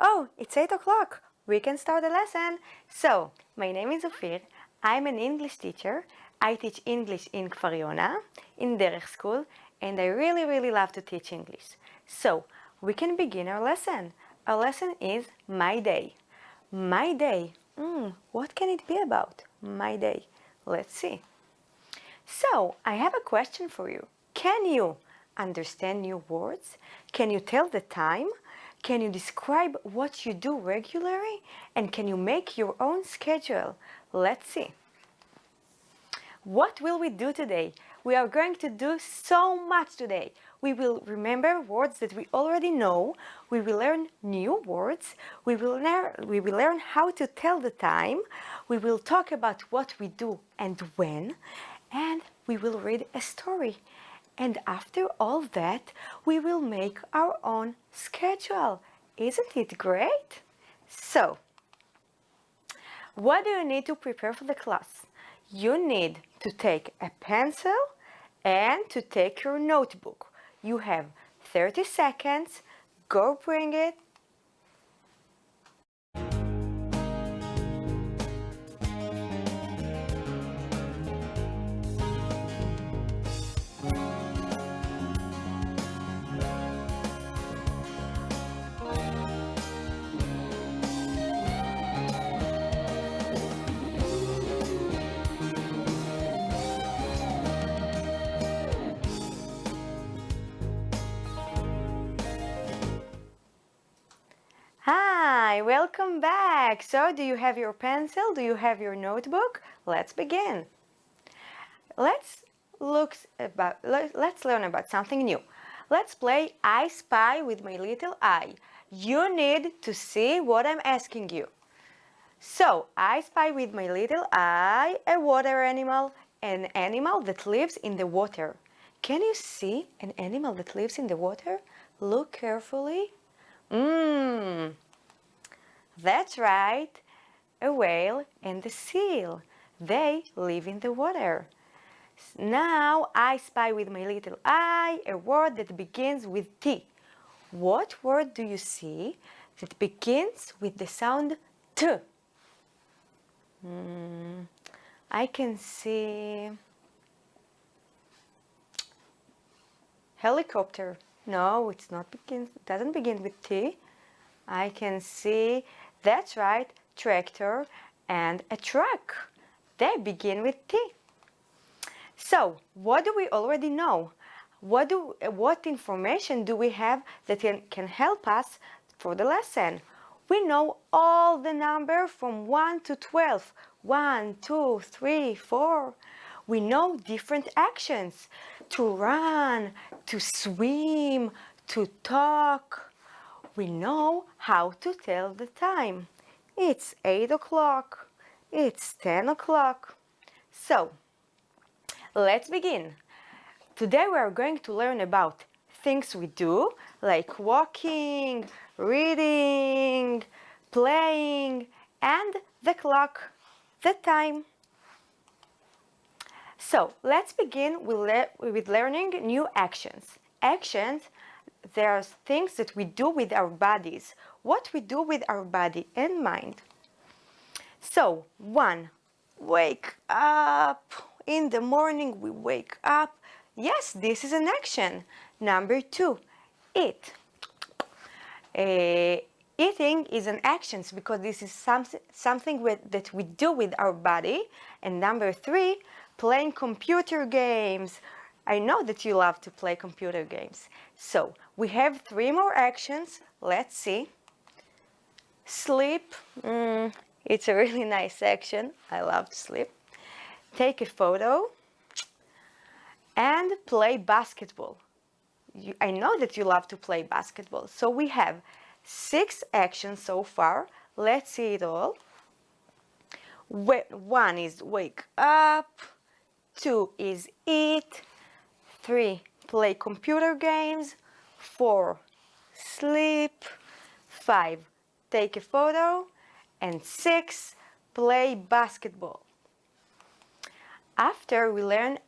Oh, it's 8 o'clock. We can start the lesson. So, my name is Ophir. I'm an English teacher. I teach English in Kfar Yona, in Derech School, and I really love to teach English. So, we can begin our lesson. Our lesson is My Day. My Day. What can it be about? My Day. Let's see. So, I have a question for you. Can you understand new words? Can you tell the time? Can you describe what you do regularly? And can you make your own schedule? Let's see. What will we do today? We are going to do so much today. We will remember words that we already know. We will learn new words. We will learn how to tell the time. We will talk about what we do and when. And we will read a story. And after all that, we will make our own schedule. Isn't it great? So, what do you need to prepare for the class? You need to take a pencil and to take your notebook. You have 30 seconds. Go bring it. Hi, welcome back. So, do you have your pencil? Do you have your notebook? Let's begin. Let's learn about something new. Let's play I Spy with my little eye. You need to see what I'm asking you. So, I spy with my little eye a water animal, an animal that lives in the water. Can you see an animal that lives in the water? Look carefully. That's right, a whale and a seal. They live in the water. Now I spy with my little eye a word that begins with T. What word do you see that begins with the sound T? I can see helicopter. No, it doesn't begin with T. I can see, that's right, tractor and a truck. They begin with T. So, what do we already know? What information do we have that can help us for the lesson? We know all the numbers from 1 to 12. 1, 2, 3, 4. We know different actions. To run, to swim, to talk. We know how to tell the time. It's 8 o'clock. It's 10 o'clock. So, let's begin. Today we are going to learn about things we do, like walking, reading, playing, and the clock, the time. So, let's begin with learning new actions. Actions, there are things that we do with our bodies. What we do with our body and mind. So, 1, wake up. In the morning we wake up. Yes, this is an action. Number 2, eat. Eating is an action because this is something that we do with our body. And number 3, playing computer games. I know that you love to play computer games. So, we have 3 more actions. Let's see. Sleep. It's a really nice action. I love to sleep. Take a photo. And play basketball. I know that you love to play basketball. So, we have 6 actions so far. Let's see it all. 1 is wake up. 2 is eat. 3, play computer games. 4, sleep. 5, take a photo. And 6, play basketball. After we learn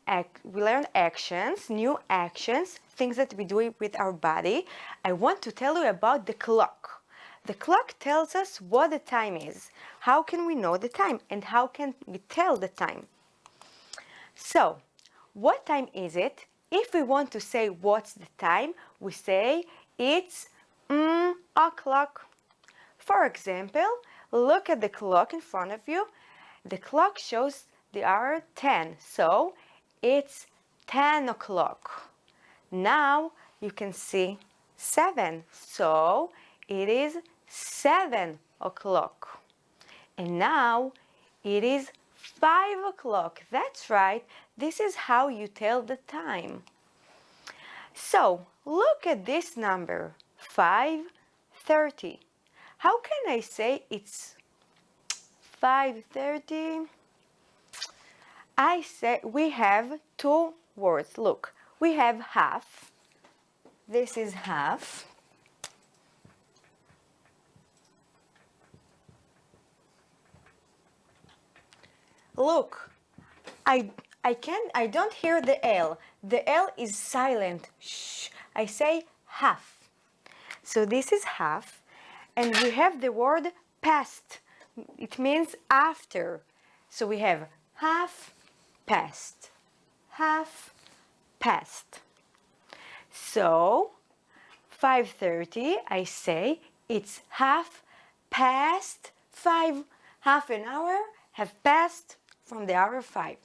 actions, new actions, things that we do with our body, I want to tell you about the clock. The clock tells us what the time is. How can we know the time? And how can we tell the time? So, what time is it? If we want to say what's the time, we say it's o'clock. For example, look at the clock in front of you. The clock shows the hour 10, so it's 10 o'clock. Now you can see 7, so it is 7 o'clock. And now it is 5 o'clock. That's right, this is how you tell the time. So look at this number, 5:30. How can I say it's 5:30? I say we have two words. Look, we have half. This is half. Look, I don't hear the L. The L is silent. Shh. I say half. So this is half. And we have the word past. It means after. So we have half past. Half past. So 5:30, I say it's half past 5. Half an hour have passed from the hour 5.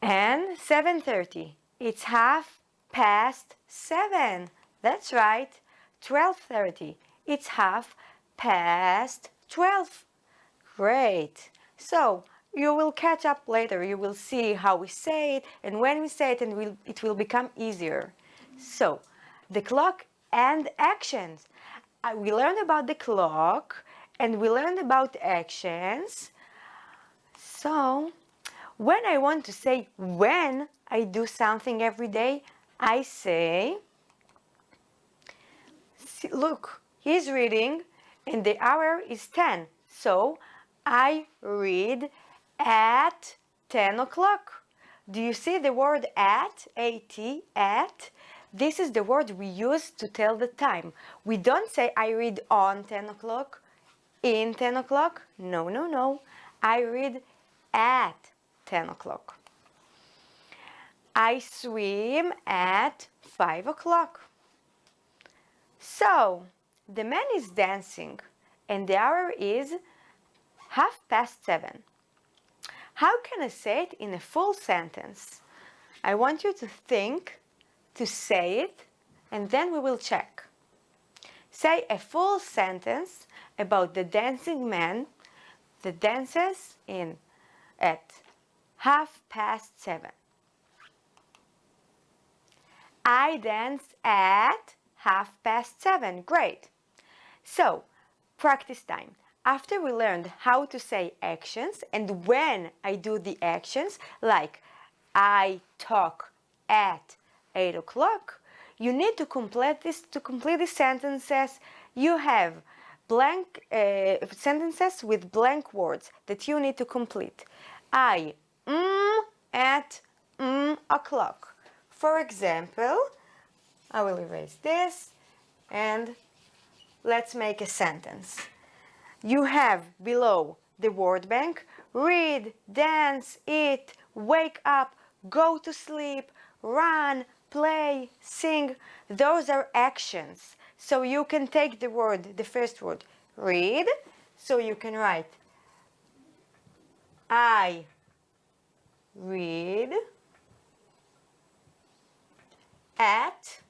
And 7:30, it's half past 7. That's right. 12:30, it's half past 12. Great. So you will catch up later. You will see how we say it and when we say it, and it will become easier. So the clock and actions. We learned about the clock and we learned about actions. So when I want to say when I do something every day, I say, look, he's reading and the hour is 10. So I read at 10 o'clock. Do you see the word at, A-T, at? This is the word we use to tell the time. We don't say I read on 10 o'clock, in 10 o'clock. No, no, no. I read at 10 o'clock. I swim at 5 o'clock. So, the man is dancing and the hour is 7:30. How can I say it in a full sentence? I want you to think, to say it, and then we will check. Say a full sentence about the dancing man that dances at 7:30. I dance at 7:30. Great. So, practice time. After we learned how to say actions and when I do the actions, like I talk at 8 o'clock, you need to complete these sentences. You have blank sentences with blank words that you need to complete. I at o'clock. For example, I will erase this and let's make a sentence. You have below the word bank: read, dance, eat, wake up, go to sleep, run, play, sing. Those are actions. So you can take the first word, read. So you can write, I read at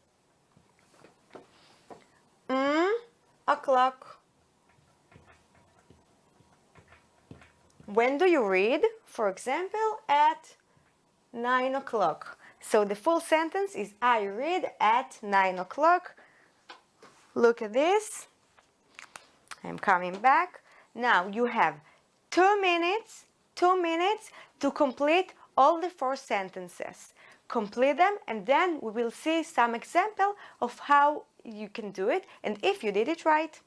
o'clock. When do you read? For example, at 9 o'clock. So the full sentence is I read at 9 o'clock. Look at this. I'm coming back. Now you have 2 minutes to complete all the 4 sentences. Complete them and then we will see some example of how you can do it and if you did it right.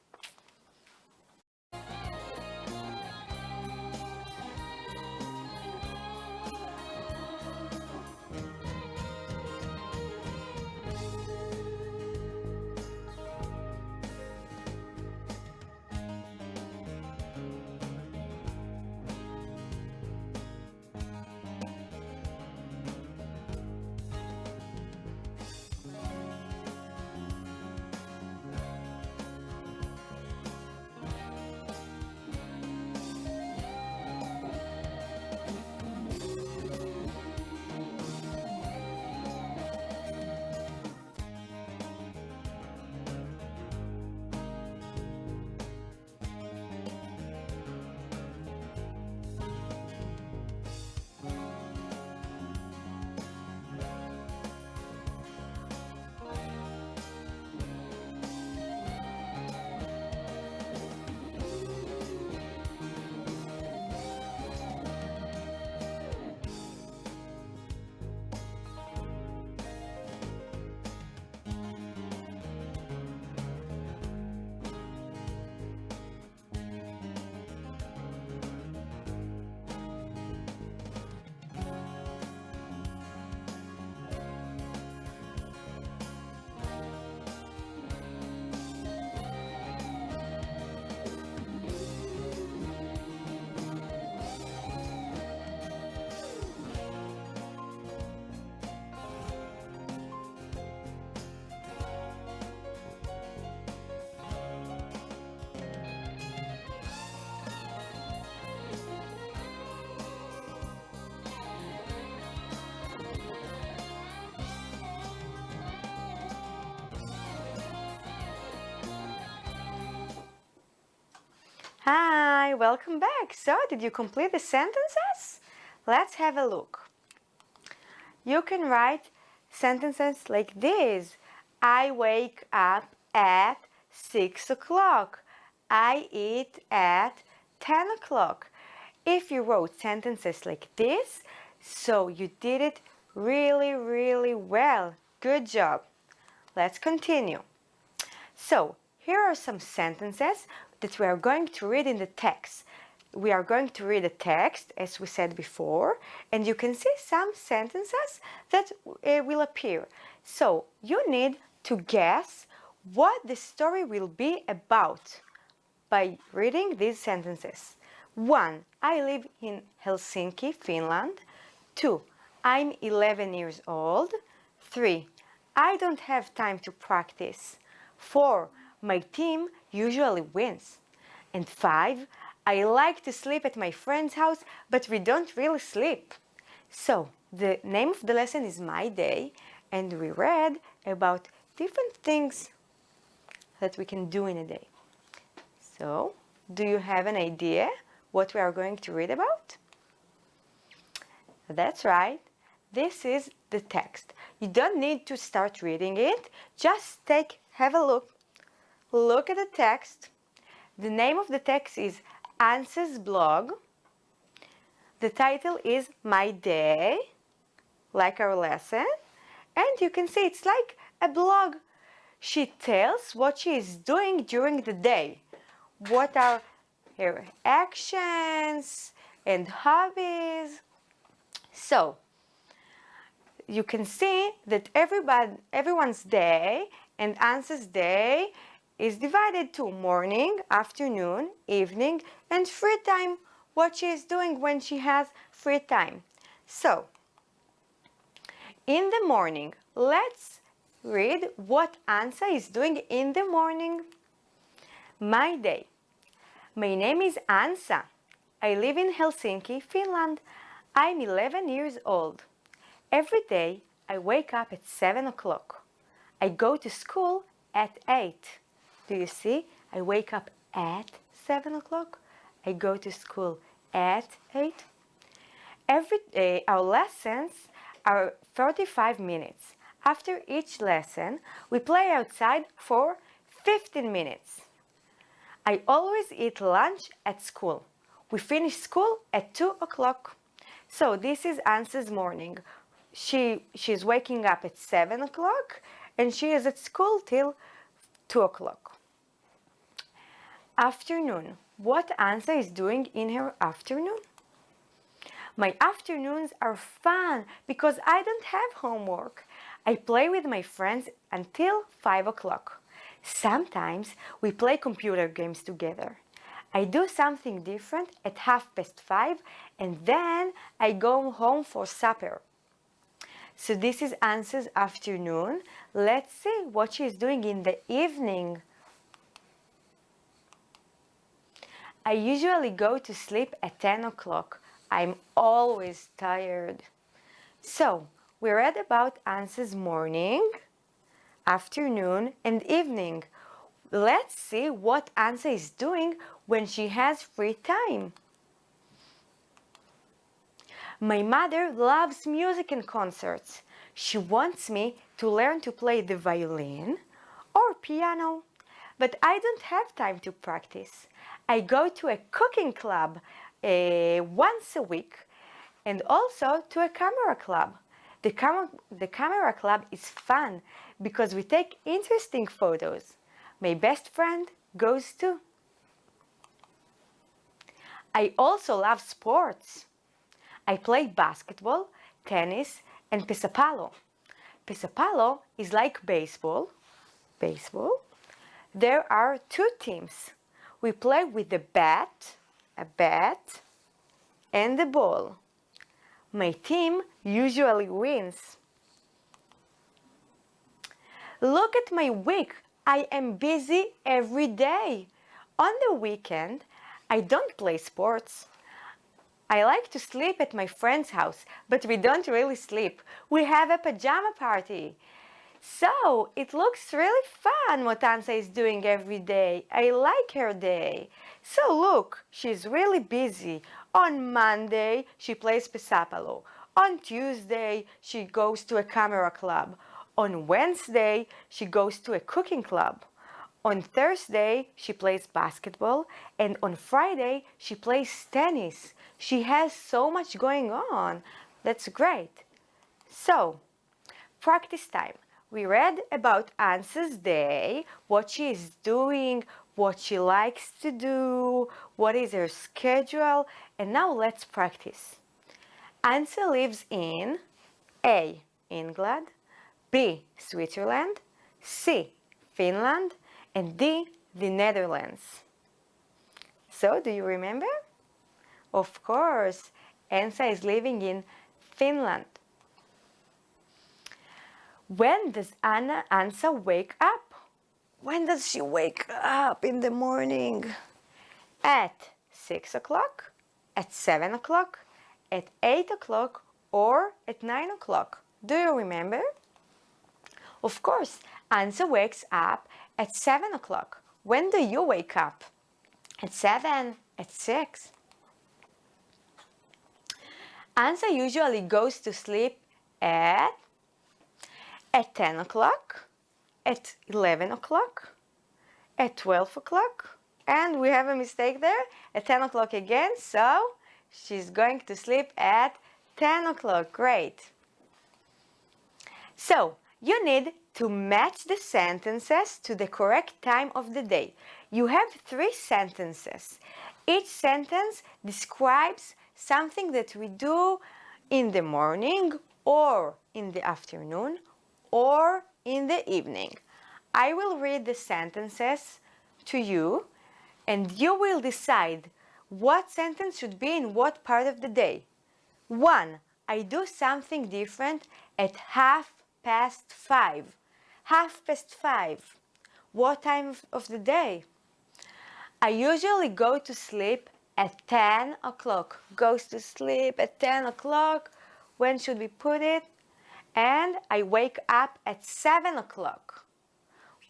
Hi, welcome back. So, did you complete the sentences? Let's have a look. You can write sentences like this. I wake up at 6 o'clock. I eat at 10 o'clock. If you wrote sentences like this, so you did it really, really well. Good job. Let's continue. So, here are some sentences that we are going to read in the text. We are going to read the text, as we said before, and you can see some sentences that will appear. So, you need to guess what the story will be about by reading these sentences. 1. I live in Helsinki, Finland. 2. I'm 11 years old. 3. I don't have time to practice. 4. My team usually wins. And 5. I like to sleep at my friend's house, but we don't really sleep. So, the name of the lesson is My Day, and we read about different things that we can do in a day. So, do you have an idea what we are going to read about? That's right. This is the text. You don't need to start reading it. Just have a look. Look at the text. The name of the text is Ansa's blog. The title is My Day, like our lesson. And you can see it's like a blog. She tells what she is doing during the day. What are her actions and hobbies. So, you can see that everyone's day and Ansa's day is divided to morning, afternoon, evening, and free time, what she is doing when she has free time. So, in the morning, let's read what Ansa is doing in the morning. My day. My name is Ansa. I live in Helsinki, Finland. I'm 11 years old. Every day, I wake up at 7 o'clock. I go to school at 8. Do you see? I wake up at 7 o'clock. I go to school at 8. Every day, our lessons are 35 minutes. After each lesson, we play outside for 15 minutes. I always eat lunch at school. We finish school at 2 o'clock. So this is Ansa's morning. She's waking up at 7 o'clock and she is at school till 2 o'clock. Afternoon. What Ansa is doing in her afternoon? My afternoons are fun because I don't have homework. I play with my friends until 5 o'clock. Sometimes we play computer games together. I do something different at 5:30 and then I go home for supper. So this is Ansa's afternoon. Let's see what she's doing in the evening. I usually go to sleep at 10 o'clock. I'm always tired. So, we read about Ansa's morning, afternoon, and evening. Let's see what Ansa is doing when she has free time. My mother loves music and concerts. She wants me to learn to play the violin or piano, but I don't have time to practice. I go to a cooking club once a week and also to a camera club. The camera club is fun because we take interesting photos. My best friend goes too. I also love sports. I play basketball, tennis, and pesapalo. Pesapalo is like baseball. There are 2 teams. We play with a bat, and a ball. My team usually wins. Look at my week. I am busy every day. On the weekend, I don't play sports. I like to sleep at my friend's house, but we don't really sleep. We have a pajama party. So, it looks really fun what Ansa is doing every day. I like her day. So look, she's really busy. On Monday, she plays Pesapalo. On Tuesday, she goes to a camera club. On Wednesday, she goes to a cooking club. On Thursday, she plays basketball, and on Friday, she plays tennis. She has so much going on. That's great. So, practice time. We read about Ansa's day, what she is doing, what she likes to do, what is her schedule, and now let's practice. Ansa lives in A. England, B. Switzerland, C. Finland, and D. the Netherlands. So, do you remember? Of course, Ansa is living in Finland. When does Ansa wake up? When does she wake up in the morning? At 6 o'clock, at 7 o'clock, at 8 o'clock, or at 9 o'clock. Do you remember? Of course, Ansa wakes up at 7 o'clock. When do you wake up? At 7, at 6. Ansa usually goes to sleep at 10 o'clock, at 11 o'clock, at 12 o'clock, and we have a mistake there, at 10 o'clock again, so she's going to sleep at 10 o'clock. Great. So, you need to match the sentences to the correct time of the day. You have 3 sentences. Each sentence describes something that we do in the morning or in the afternoon or in the evening. I will read the sentences to you and you will decide what sentence should be in what part of the day. 1. I do something different at 5:30. 5:30. What time of the day? I usually go to sleep at 10 o'clock. Goes to sleep at 10 o'clock. When should we put it? And I wake up at 7 o'clock.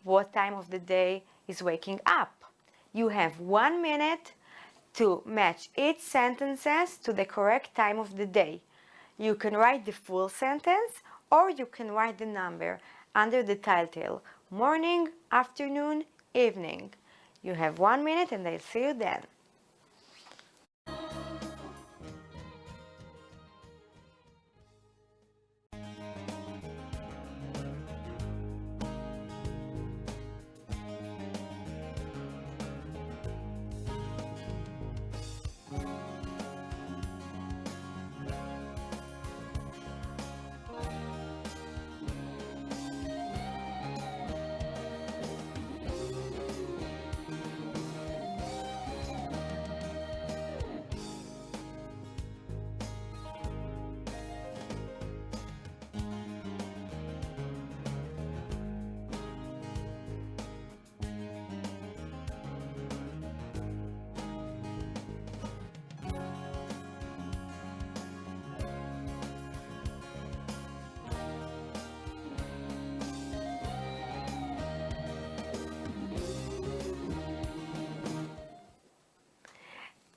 What time of the day is waking up? You have 1 minute to match each sentences to the correct time of the day. You can write the full sentence or you can write the number under the title, morning, afternoon, evening. You have 1 minute and I'll see you then.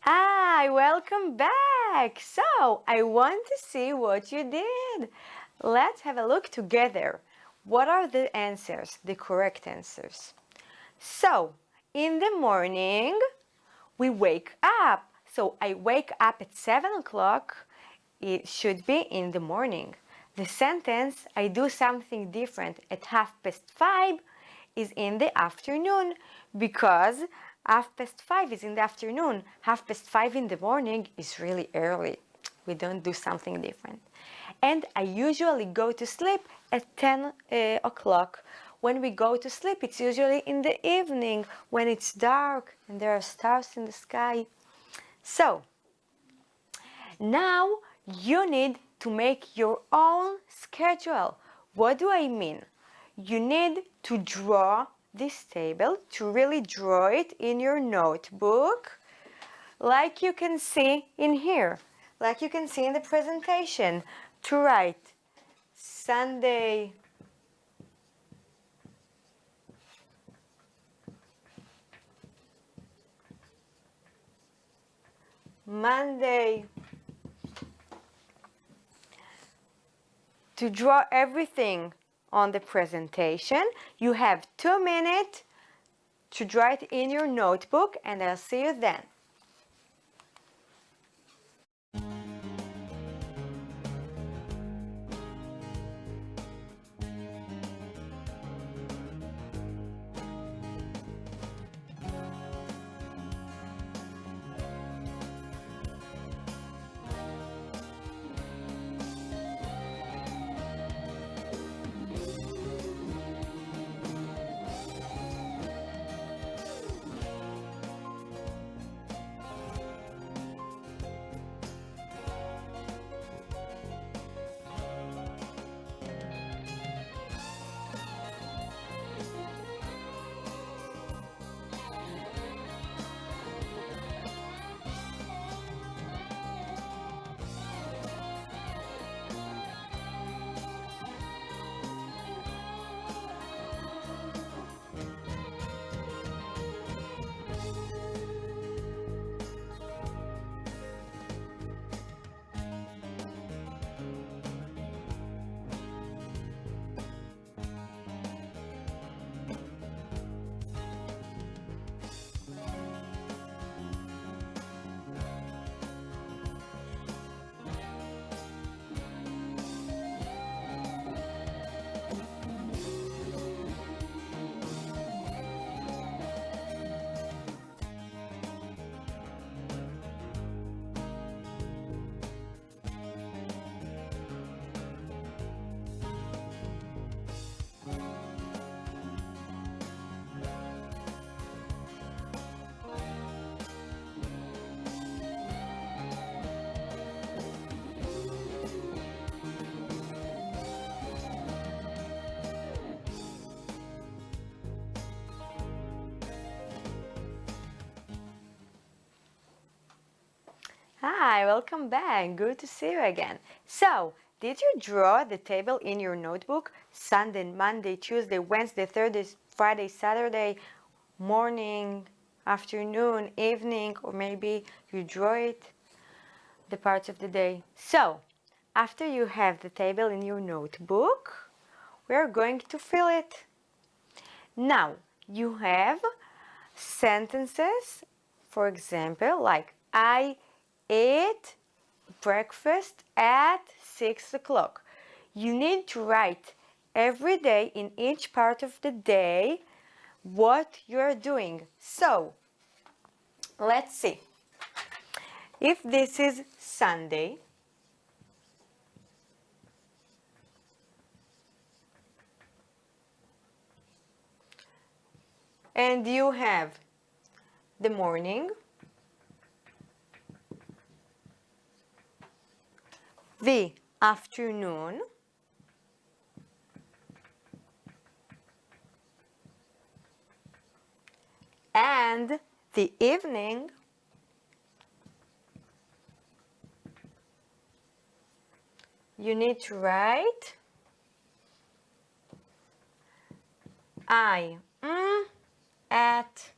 Hi, welcome back. So, I want to see what you did. Let's have a look together. What are the answers, the correct answers? So, in the morning, we wake up. So, I wake up at 7 o'clock. It should be in the morning. The sentence, I do something different at 5:30 is in the afternoon because 5:30 is in the afternoon. 5:30 in the morning is really early. We don't do something different. And I usually go to sleep at 10 o'clock. When we go to sleep, it's usually in the evening when it's dark and there are stars in the sky. So, now you need to make your own schedule. What do I mean? You need to draw this table, to really draw it in your notebook, like you can see in here, like you can see in the presentation, to write Sunday, Monday. To draw everything on the presentation, you have 2 minutes to draw it in your notebook, and I'll see you then. Hi, welcome back. Good to see you again. So, did you draw the table in your notebook? Sunday, Monday, Tuesday, Wednesday, Thursday, Friday, Saturday, morning, afternoon, evening, or maybe you draw it the parts of the day. So, after you have the table in your notebook, we are going to fill it. Now, you have sentences, for example, like I ate breakfast at 6 o'clock. You need to write every day in each part of the day what you are doing. So, let's see. If this is Sunday, and you have the morning, the afternoon, and the evening, you need to write I at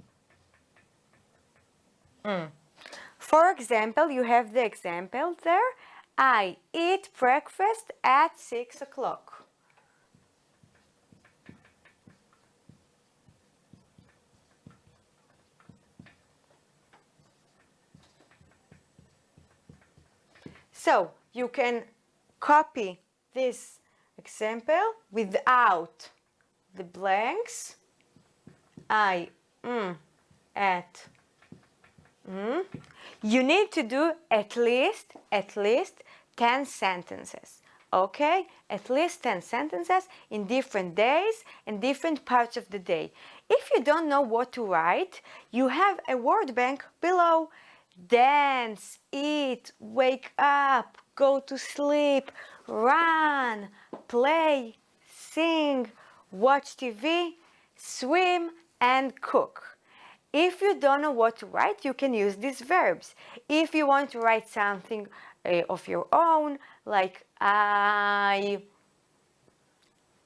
For example, you have the example there. I eat breakfast at 6 o'clock. So you can copy this example without the blanks. I at You need to do at least 10 sentences. Okay? At least 10 sentences in different days and different parts of the day. If you don't know what to write, you have a word bank below. Dance, eat, wake up, go to sleep, run, play, sing, watch TV, swim, and cook. If you don't know what to write, you can use these verbs. If you want to write something of your own, like I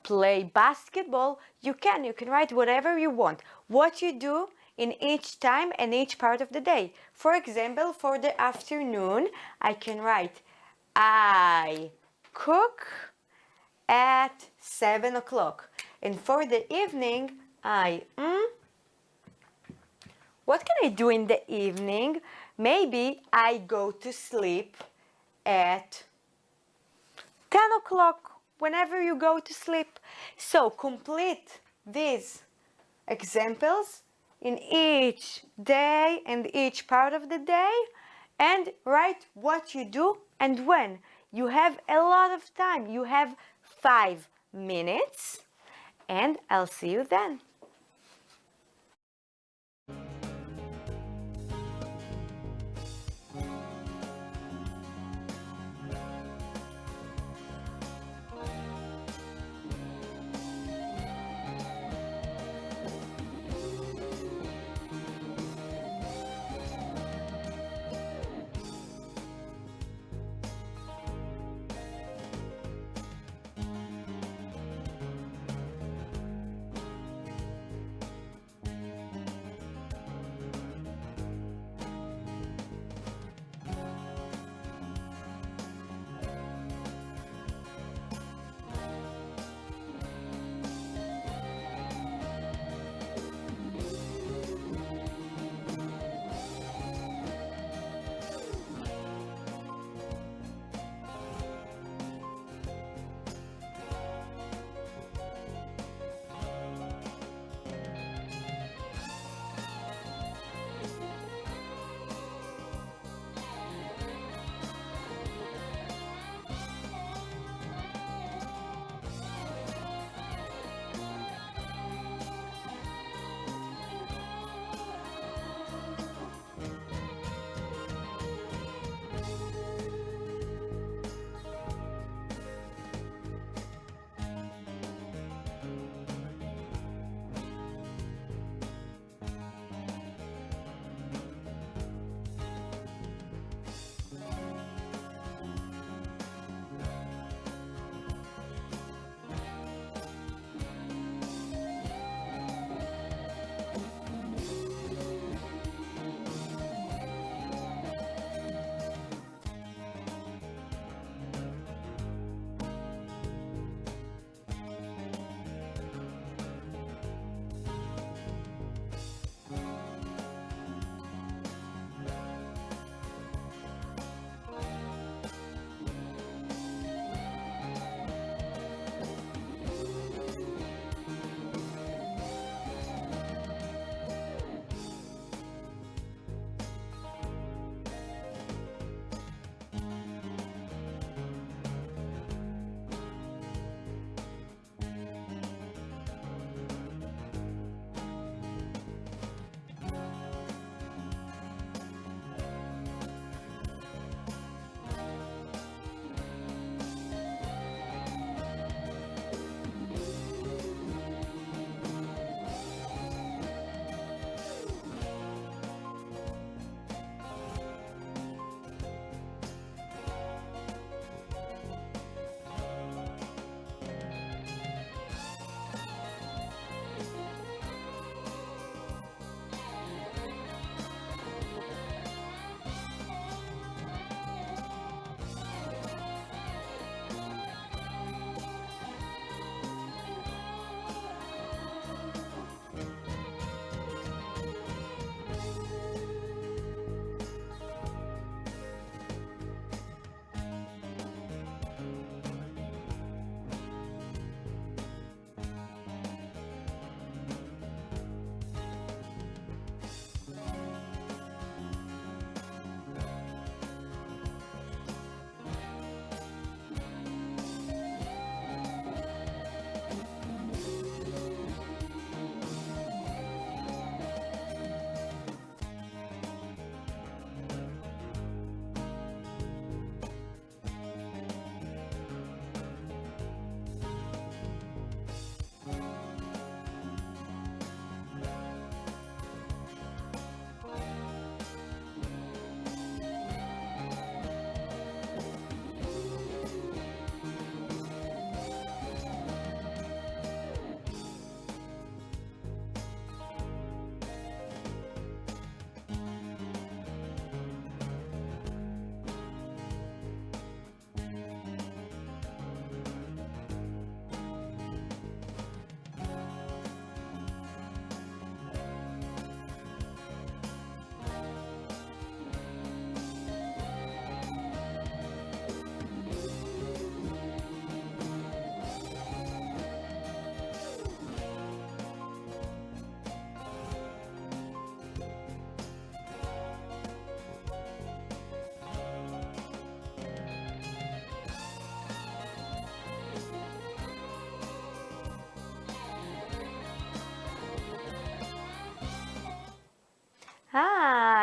play basketball, you can write whatever you want. What you do in each time and each part of the day. For example, for the afternoon, I can write I cook at 7 o'clock. And for the evening, what can I do in the evening? Maybe I go to sleep at 10 o'clock, whenever you go to sleep. So complete these examples in each day and each part of the day and write what you do and when. You have a lot of time. You have 5 minutes and I'll see you then.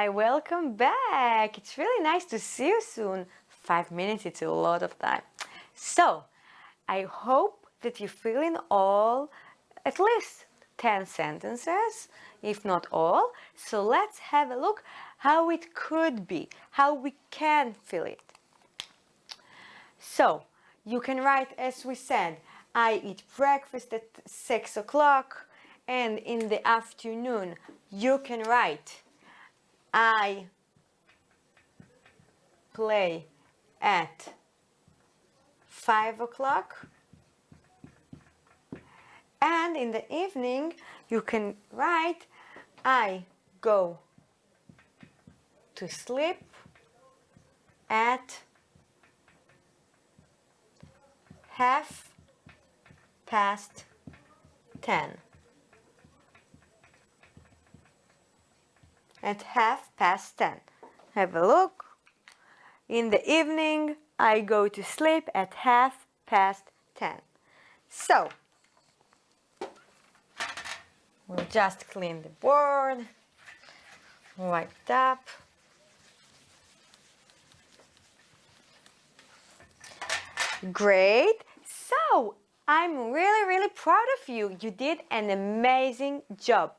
Hi, welcome back. It's really nice to see you soon. 5 minutes, it's a lot of time. So, I hope that you're feeling all at least 10 sentences, if not all. So let's have a look how it could be, how we can feel it. So, you can write as we said, I eat breakfast at 6 o'clock, and in the afternoon you can write, I play at 5 o'clock. And in the evening, you can write, I go to sleep at 10:30. At 10:30. Have a look. In the evening, I go to sleep at 10:30. So, we'll just clean the board, wipe it up. Great. So, I'm really proud of you. You did an amazing job.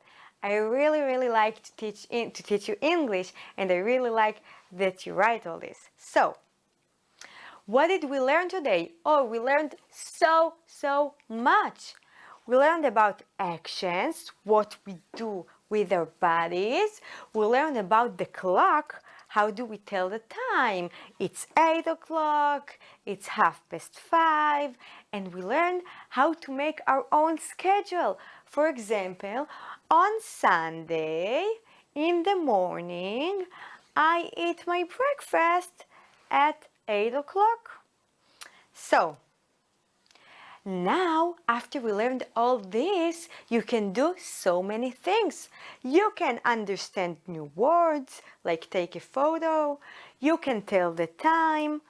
I really like to teach you English, and I really like that you write all this. So, what did we learn today? Oh, we learned so much. We learned about actions, what we do with our bodies. We learned about the clock. How do we tell the time? It's 8 o'clock, it's 5:30, and we learned how to make our own schedule. For example, on Sunday, in the morning, I eat my breakfast at 8 o'clock. So, now, after we learned all this, you can do so many things. You can understand new words, like take a photo. You can tell the time,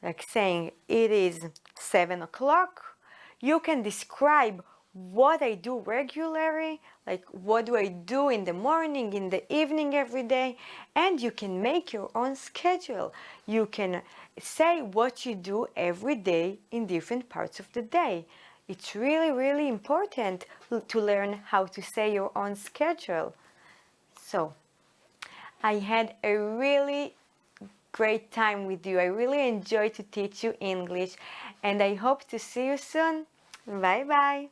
like saying it is 7 o'clock. You can describe what I do regularly, like what do I do in the morning, in the evening, every day. And you can make your own schedule. You can say what you do every day in different parts of the day. It's really important to learn how to say your own schedule. So, I had a really great time with you. I really enjoyed to teach you English, and I hope to see you soon. Bye bye.